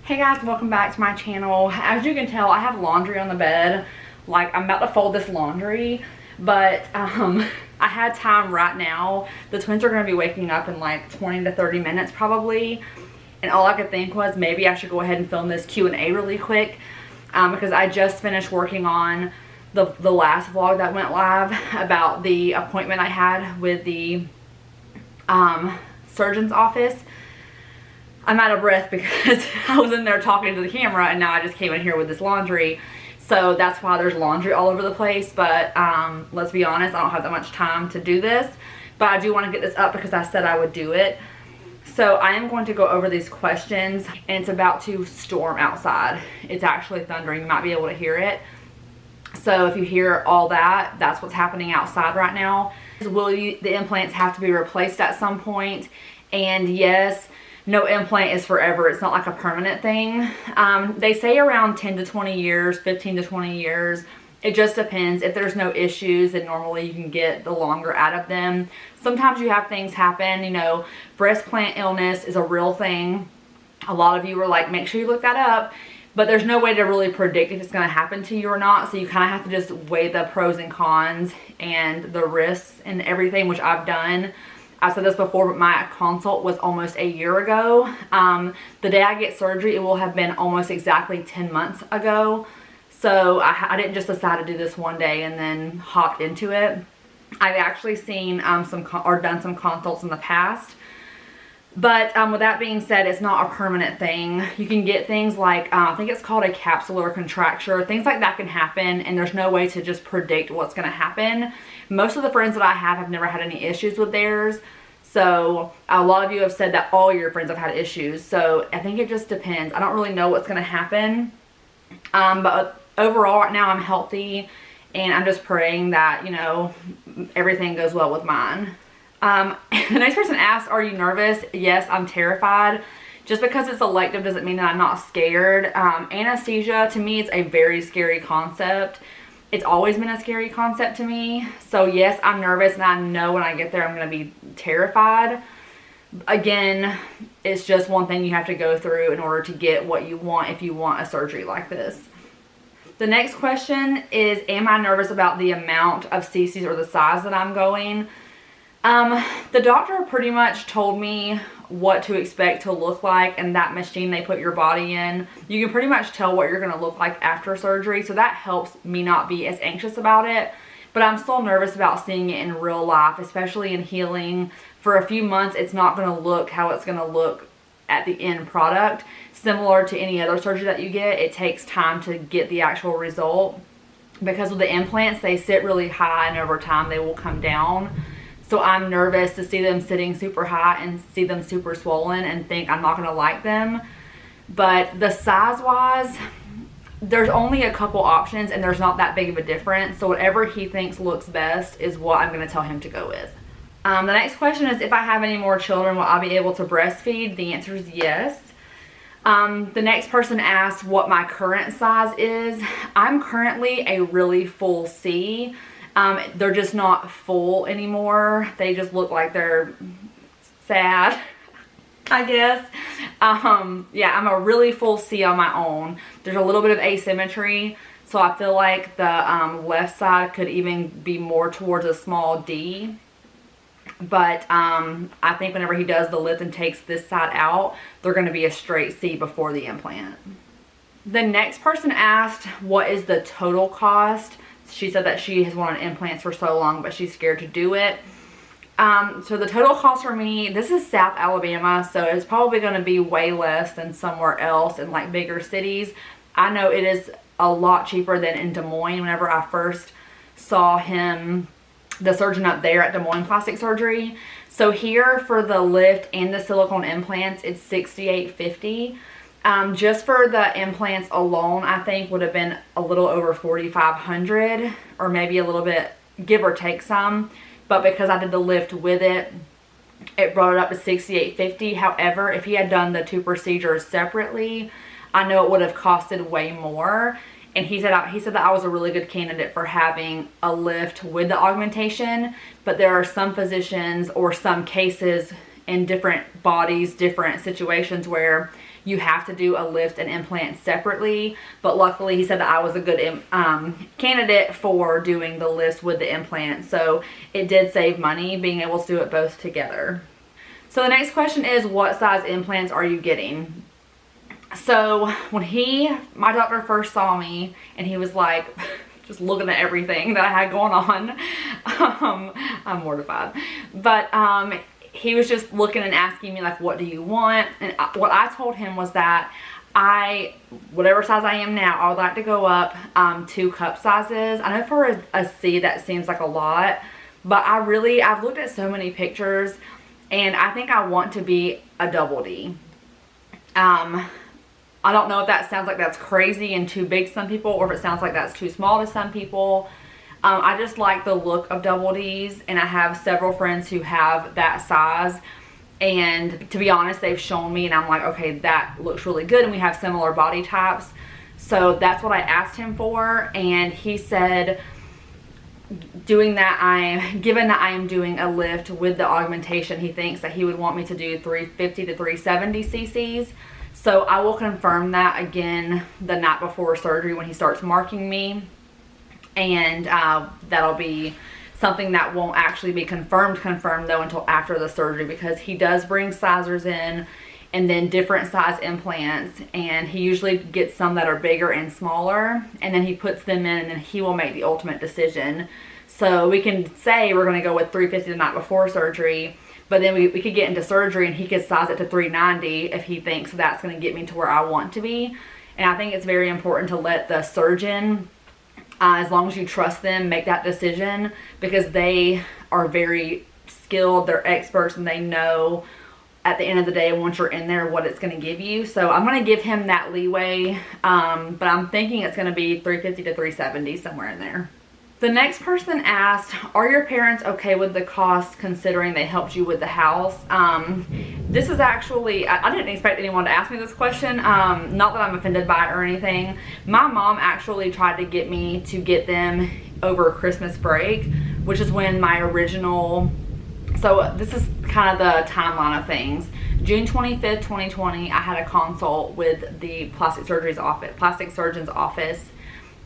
Hey guys, welcome back to my channel. As you can tell, I have laundry on the bed. Like, I'm about to fold this laundry, but I had time right now. The twins are going to be waking up in like 20 to 30 minutes probably, and all I could think was maybe I should go ahead and film this Q&A really quick because I just finished working on the last vlog that went live about the appointment I had with the surgeon's office. I'm out of breath because I was in there talking to the camera, and now I just came in here with this laundry. So that's why there's laundry all over the place. But let's be honest, I don't have that much time to do this. But I do want to get this up because I said I would do it. So I am going to go over these questions, and it's about to storm outside. It's actually thundering. You might be able to hear it. So if you hear all that, that's what's happening outside right now. Will the implants have to be replaced at some point? And yes, no implant is forever. It's not like a permanent thing. They say around 10 to 20 years, 15 to 20 years. It just depends. If there's no issues, then normally you can get the longer out of them. Sometimes you have things happen. You know, breast plant illness is a real thing. A lot of you were like, make sure you look that up. But there's no way to really predict if it's going to happen to you or not. So you kind of have to just weigh the pros and cons and the risks and everything, which I've done. I've said this before, but my consult was almost a year ago. The day I get surgery, it will have been almost exactly 10 months ago. So I didn't just decide to do this one day and then hopped into it. I've actually seen done some consults in the past. But with that being said, it's not a permanent thing. You can get things like, I think it's called a capsular contracture. Things like that can happen, and there's no way to just predict what's going to happen. Most of the friends that I have never had any issues with theirs. So a lot of you have said that all your friends have had issues. So I think it just depends. I don't really know what's going to happen. But overall right now I'm healthy, and I'm just praying that, you know, everything goes well with mine. The next person asked, are you nervous? Yes, I'm terrified. Just because it's elective doesn't mean that I'm not scared. Anesthesia, to me, it's a very scary concept. It's always been a scary concept to me. So yes, I'm nervous, and I know when I get there I'm going to be terrified. Again, it's just one thing you have to go through in order to get what you want if you want a surgery like this. The next question is, am I nervous about the amount of cc's or the size that I'm going? The doctor pretty much told me what to expect to look like, and that machine they put your body in, you can pretty much tell what you're going to look like after surgery. So that helps me not be as anxious about it. But I'm still nervous about seeing it in real life, especially in healing. For a few months, it's not going to look how it's going to look at the end product. Similar to any other surgery that you get, it takes time to get the actual result. Because with the implants, they sit really high, and over time they will come down. So I'm nervous to see them sitting super high and see them super swollen and think I'm not going to like them. But the size wise, there's only a couple options, and there's not that big of a difference. So whatever he thinks looks best is what I'm going to tell him to go with. The next question is, if I have any more children, will I be able to breastfeed? The answer is yes. The next person asked what my current size is. I'm currently a really full C. They're just not full anymore. They just look like they're sad, I guess. Yeah, I'm a really full C on my own. There's a little bit of asymmetry, so I feel like the left side could even be more towards a small D. But I think whenever he does the lift and takes this side out, they're going to be a straight C before the implant. The next person asked, what is the total cost? She said that she has wanted implants for so long, but she's scared to do it. So the total cost for me, this is South Alabama, so it's probably going to be way less than somewhere else in like bigger cities. I know it is a lot cheaper than in Des Moines. Whenever I first saw him, the surgeon up there at Des Moines Plastic Surgery. So here for the lift and the silicone implants, it's $68.50. Just for the implants alone, I think would have been a little over $4,500, or maybe a little bit, give or take some. But because I did the lift with it, it brought it up to $68.50. However, if he had done the two procedures separately, I know it would have costed way more. And he said that I was a really good candidate for having a lift with the augmentation. But there are some physicians or some cases in different bodies, different situations where you have to do a lift and implant separately. But luckily he said that I was a good candidate for doing the lifts with the implant. So it did save money being able to do it both together. So the next question is, what size implants are you getting? So when my doctor first saw me and he was like, just looking at everything that I had going on, I'm mortified. But he was just looking and asking me like, what do you want? And what I told him was that whatever size I am now, I would like to go up 2 cup sizes. I know for a C that seems like a lot, but I've looked at so many pictures and I think I want to be a double D. I don't know if that sounds like that's crazy and too big to some people, or if it sounds like that's too small to some people. I just like the look of double Ds, and I have several friends who have that size, and to be honest, they've shown me and I'm like, okay, that looks really good, and we have similar body types. So that's what I asked him for, and he said, given that I am doing a lift with the augmentation, he thinks that he would want me to do 350 to 370 cc's. So I will confirm that again the night before surgery when he starts marking me. And that'll be something that won't actually be confirmed though until after the surgery, because he does bring sizers in and then different size implants, and he usually gets some that are bigger and smaller, and then he puts them in, and then he will make the ultimate decision. So we can say we're going to go with 350 the night before surgery, but then we could get into surgery and he could size it to 390 if he thinks that's going to get me to where I want to be. And I think it's very important to let the surgeon, as long as you trust them, make that decision, because they are very skilled, they're experts, and they know at the end of the day, once you're in there, what it's going to give you. So I'm going to give him that leeway, but I'm thinking it's going to be 350 to 370, somewhere in there. The next person asked, are your parents okay with the cost considering they helped you with the house? This is actually, I didn't expect anyone to ask me this question. Not that I'm offended by it or anything. My mom actually tried to get me to get them over Christmas break, which is when my original, so this is kind of the timeline of things. June 25th, 2020, I had a consult with the plastic surgeon's office.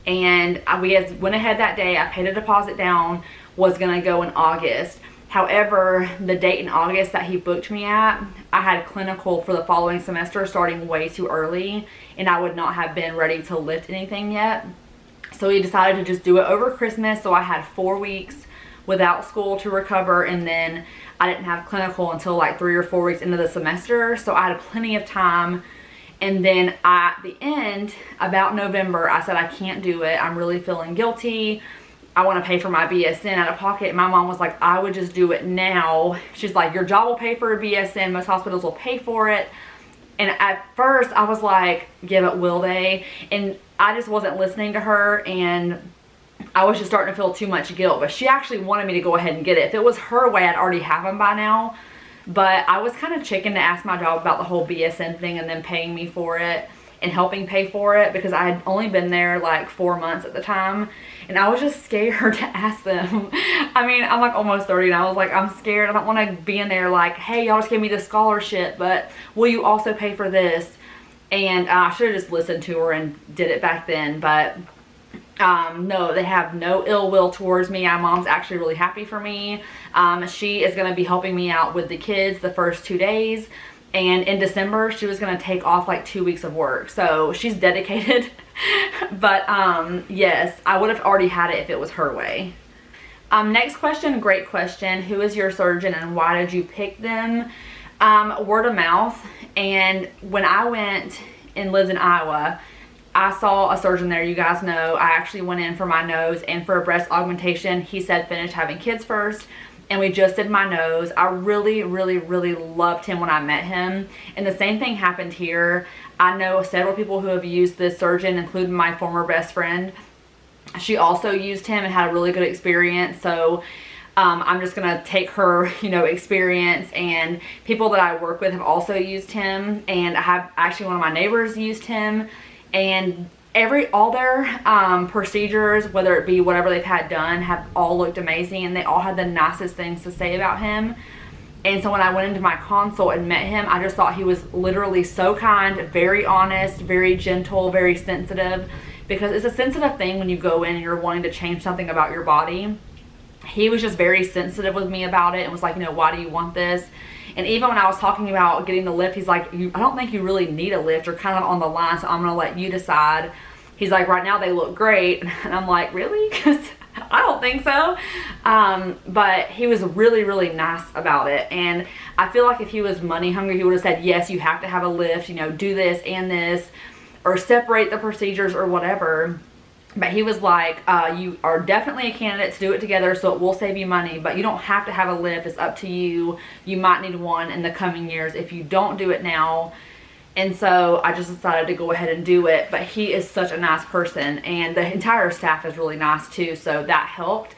And we went ahead that day. I paid a deposit down, was going to go in August. However, the date in August that he booked me at, I had clinical for the following semester starting way too early, and I would not have been ready to lift anything yet. So he decided to just do it over Christmas. So I had 4 weeks without school to recover, and then I didn't have clinical until like 3 or 4 weeks into the semester. So I had plenty of time. And then at the end, about November, I said, I can't do it. I'm really feeling guilty. I want to pay for my BSN out of pocket. And my mom was like, I would just do it now. She's like, your job will pay for a BSN. Most hospitals will pay for it. And at first, I was like, give it, will they? And I just wasn't listening to her. And I was just starting to feel too much guilt. But she actually wanted me to go ahead and get it. If it was her way, I'd already have them by now. But I was kind of chicken to ask my job about the whole BSN thing and then paying me for it and helping pay for it, because I had only been there like 4 months at the time, and I was just scared to ask them. I mean, I'm like almost 30 and I was like, I'm scared. I don't want to be in there like, hey, y'all just gave me this scholarship, but will you also pay for this? And I should have just listened to her and did it back then. But no, they have no ill will towards me. My mom's actually really happy for me. She is going to be helping me out with the kids the first 2 days. And in December, she was going to take off like 2 weeks of work. So she's dedicated. But yes, I would have already had it if it was her way. Next question, great question. Who is your surgeon and why did you pick them? Word of mouth. And when I went and lived in Iowa, I saw a surgeon there. You guys know I actually went in for my nose and for a breast augmentation. He said finish having kids first, and we just did my nose. I really, really, really loved him when I met him, and the same thing happened here. I know several people who have used this surgeon, including my former best friend. She also used him and had a really good experience. So I'm just gonna take her, experience, and people that I work with have also used him, and I have actually one of my neighbors used him. And all their procedures, whether it be whatever they've had done, have all looked amazing, and they all had the nicest things to say about him. And so when I went into my consult and met him, I just thought he was literally so kind, very honest, very gentle, very sensitive, because it's a sensitive thing when you go in and you're wanting to change something about your body. He was just very sensitive with me about it and was like, you know, why do you want this? And even when I was talking about getting the lift, he's like, I don't think you really need a lift. You're kind of on the line, so I'm going to let you decide. He's like, right now they look great. And I'm like, really? Because I don't think so. But he was really, really nice about it. And I feel like if he was money hungry, he would have said, yes, you have to have a lift, you know, do this and this, or separate the procedures or whatever. But he was like, you are definitely a candidate to do it together, so it will save you money, but you don't have to have a lift. It's up to you. You might need one in the coming years if you don't do it now. And so I just decided to go ahead and do it. But he is such a nice person, and the entire staff is really nice too, so that helped.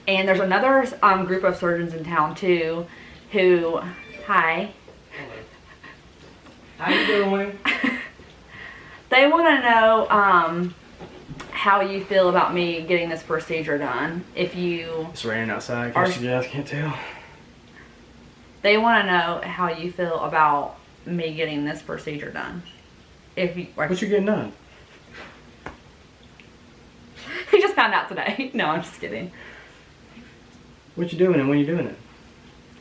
And there's another group of surgeons in town too who, hi. Hello. How you doing? They want to know how you feel about me getting this procedure done. If you... It's raining outside, in case you guys can't tell. They want to know how you feel about me getting this procedure done. If you... Like, what you getting done? He just found out today. No, I'm just kidding. What you doing and when you doing it?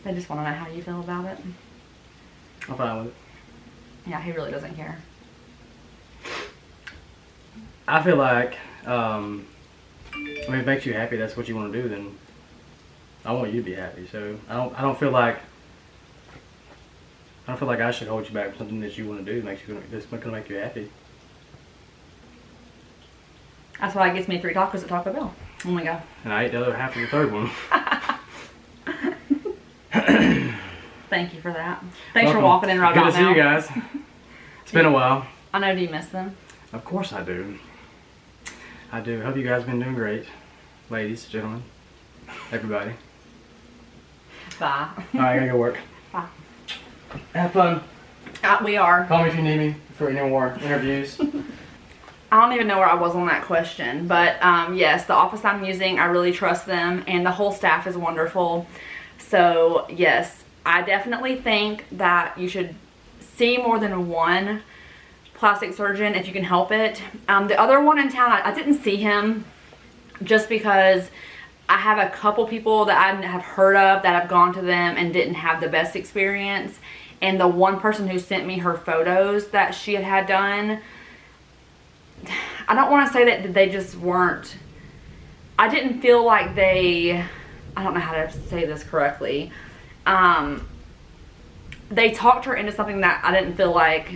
They just want to know how you feel about it. I'm fine with it. Yeah, he really doesn't care. I feel like, I mean, if it makes you happy, that's what you want to do, then I want you to be happy. So I don't feel like I should hold you back from something that you want to do that's going to make you happy. That's why it gets me 3 tacos at Taco Bell. Oh my god. And I ate the other half of the third one. Thank you for that. Thanks Welcome. for walking in right Good about to see now. you guys. It's been a while. I know, do you miss them? Of course I do. I do. Hope you guys been doing great. Ladies, gentlemen, everybody. Bye. Alright, I gotta go work. Bye. Have fun. We are. Call me if you need me for any more interviews. I don't even know where I was on that question, but yes, the office I'm using, I really trust them, and the whole staff is wonderful. So yes, I definitely think that you should see more than one plastic surgeon if you can help it. The other one in town, I didn't see him just because I have a couple people that I have heard of that have gone to them and didn't have the best experience. And the one person who sent me her photos that she had done, I don't want to say that they just weren't, I didn't feel like they, I don't know how to say this correctly. They talked her into something that I didn't feel like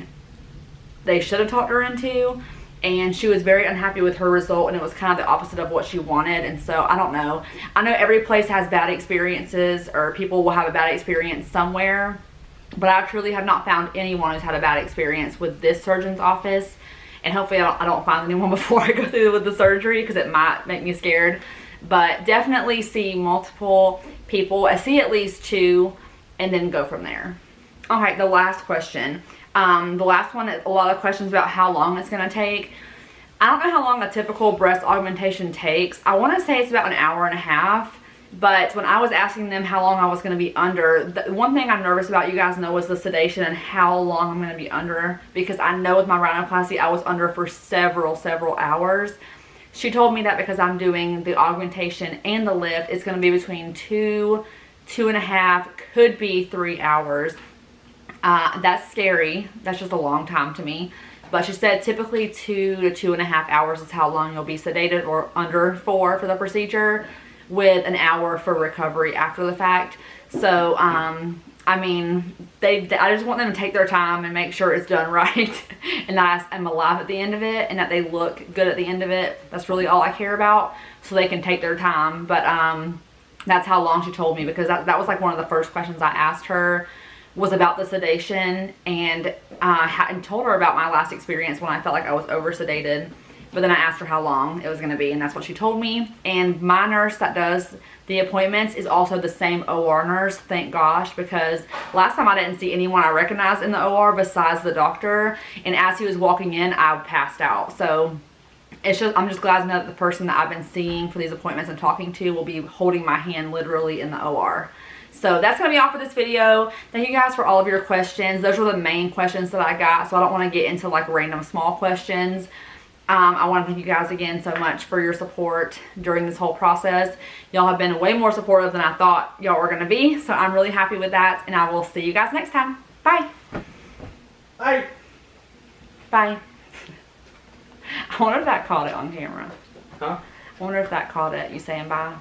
they should have talked her into, and she was very unhappy with her result, and it was kind of the opposite of what she wanted. And so I don't know. I know every place has bad experiences, or people will have a bad experience somewhere, but I truly have not found anyone who's had a bad experience with this surgeon's office. And hopefully I don't find anyone before I go through with the surgery, because it might make me scared. But definitely see multiple people, see at least 2, and then go from there. Alright, the last question. The last one, a lot of questions about how long it's going to take. I don't know how long a typical breast augmentation takes. I want to say it's about an hour and a half. But when I was asking them how long I was going to be under, the one thing I'm nervous about, you guys know, was the sedation and how long I'm going to be under. Because I know with my rhinoplasty, I was under for several hours. She told me that because I'm doing the augmentation and the lift, it's going to be between 2, 2.5, could be 3 hours. That's scary. That's just a long time to me. But she said typically 2 to 2.5 hours is how long you'll be sedated, or under for the procedure, with an hour for recovery after the fact. So, I mean, I just want them to take their time and make sure it's done right, and that I'm alive at the end of it, and that they look good at the end of it. That's really all I care about, so they can take their time. But that's how long she told me, because that was like one of the first questions I asked her, was about the sedation, and hadn't told her about my last experience when I felt like I was over sedated. But then I asked her how long it was going to be, and that's what she told me. And my nurse that does the appointments is also the same OR nurse, thank gosh, because last time I didn't see anyone I recognized in the OR besides the doctor, and as he was walking in, I passed out. So it's just, I'm just glad to know that the person that I've been seeing for these appointments and talking to will be holding my hand literally in the OR. So that's going to be all for this video. Thank you guys for all of your questions. Those were the main questions that I got, so I don't want to get into like random small questions. I want to thank you guys again so much for your support during this whole process. Y'all have been way more supportive than I thought y'all were going to be, so I'm really happy with that, and I will see you guys next time. Bye. Bye. Bye. I wonder if that caught it on camera. Huh? I wonder if that caught it, you saying bye.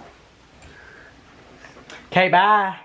Okay, bye.